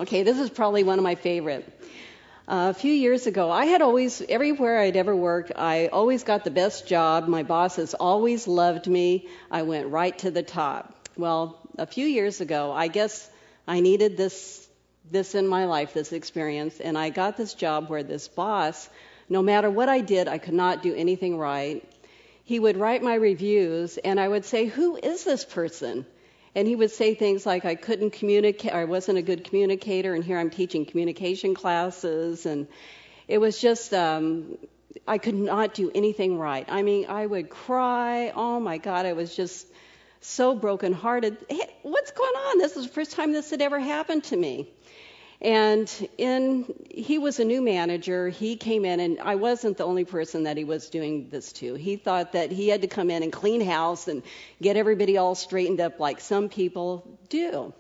Okay, this is probably one of my favorite. A few years ago, I had always, everywhere I'd ever worked, I always got the best job. My bosses always loved me. I went right to the top. Well, a few years ago, I guess I needed this in my life, this experience, and I got this job where this boss, no matter what I did, I could not do anything right. He would write my reviews, and I would say, "Who is this person?" And he would say things like I couldn't communicate, I wasn't a good communicator, and here I'm teaching communication classes, and it was just, I could not do anything right. I mean, I would cry. Oh my God, I was just so brokenhearted. Hey, what's going on? This is the first time this had ever happened to me. And he was a new manager. He came in, and I wasn't the only person that he was doing this to. He thought that he had to come in and clean house and get everybody all straightened up like some people do.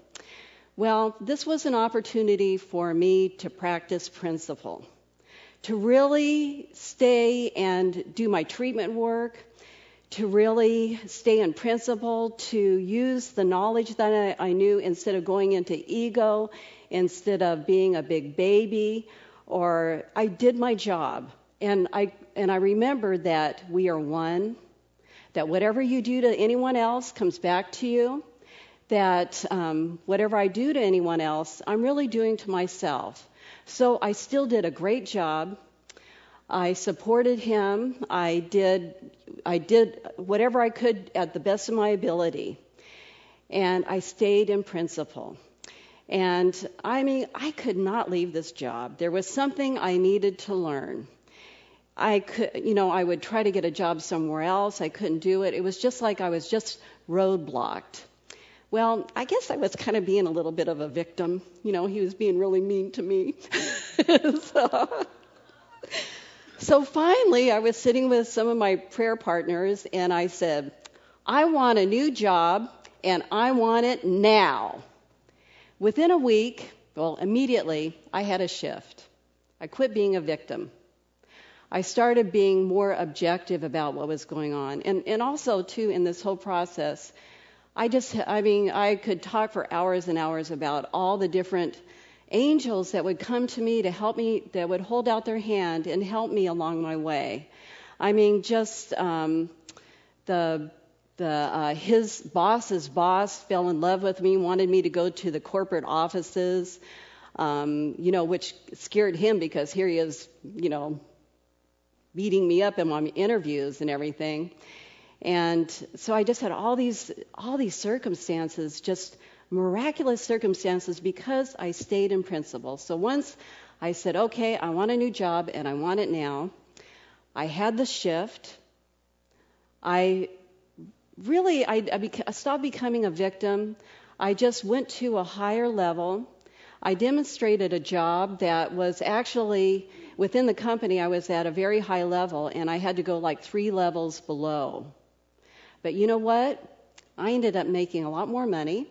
Well, this was an opportunity for me to practice principle, to really stay and do my treatment work, to really stay in principle, to use the knowledge that I knew instead of going into ego, instead of being a big baby, or I did my job. And I remember that we are one, that whatever you do to anyone else comes back to you, that whatever I do to anyone else, I'm really doing to myself. So I still did a great job. I supported him. I did whatever I could at the best of my ability. And I stayed in principle. And I mean, I could not leave this job. There was something I needed to learn. I would try to get a job somewhere else. I couldn't do it. It was just like I was just roadblocked. Well, I guess I was kind of being a little bit of a victim. He was being really mean to me. So finally, I was sitting with some of my prayer partners, and I said, I want a new job, and I want it now. Within a week, immediately, I had a shift. I quit being a victim. I started being more objective about what was going on. And also, too, in this whole process, I could talk for hours and hours about all the different angels that would come to me to help me, that would hold out their hand and help me along my way. I mean, just his boss's boss fell in love with me, wanted me to go to the corporate offices, which scared him because here he is, beating me up in my interviews and everything. And so I just had all these circumstances, just miraculous circumstances, because I stayed in principle. So once I said, okay, I want a new job and I want it now, I had the shift. I stopped becoming a victim. I just went to a higher level. I demonstrated a job that was actually within the company. I was at a very high level, and I had to go like 3 levels below. But you know what? I ended up making a lot more money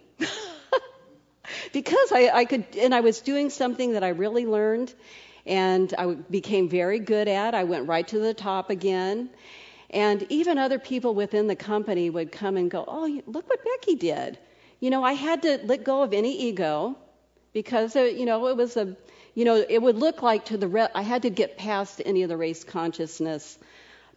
because I could, and I was doing something that I really learned, and I became very good at. I went right to the top again. And even other people within the company would come and go, oh, look what Becky did. I had to let go of any ego because, it was it would look like I had to get past any of the race consciousness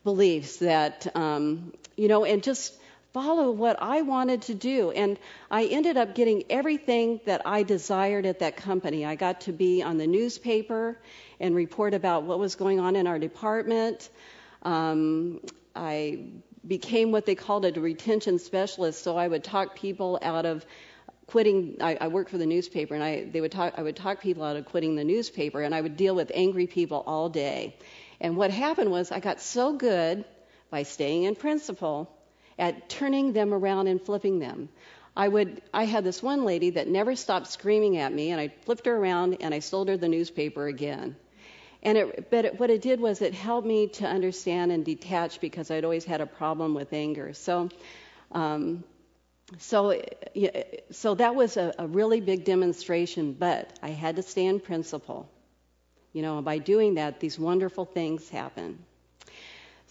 beliefs that, and just follow what I wanted to do. And I ended up getting everything that I desired at that company. I got to be on the newspaper and report about what was going on in our department. I became what they called a retention specialist, so I would talk people out of quitting. I worked for the newspaper, and I would talk people out of quitting the newspaper, and I would deal with angry people all day. And what happened was I got so good by staying in principle at turning them around and flipping them. I had this one lady that never stopped screaming at me, and I flipped her around and I sold her the newspaper again. What it did was it helped me to understand and detach, because I'd always had a problem with anger. So that was a really big demonstration, but I had to stay in principle. By doing that, these wonderful things happen.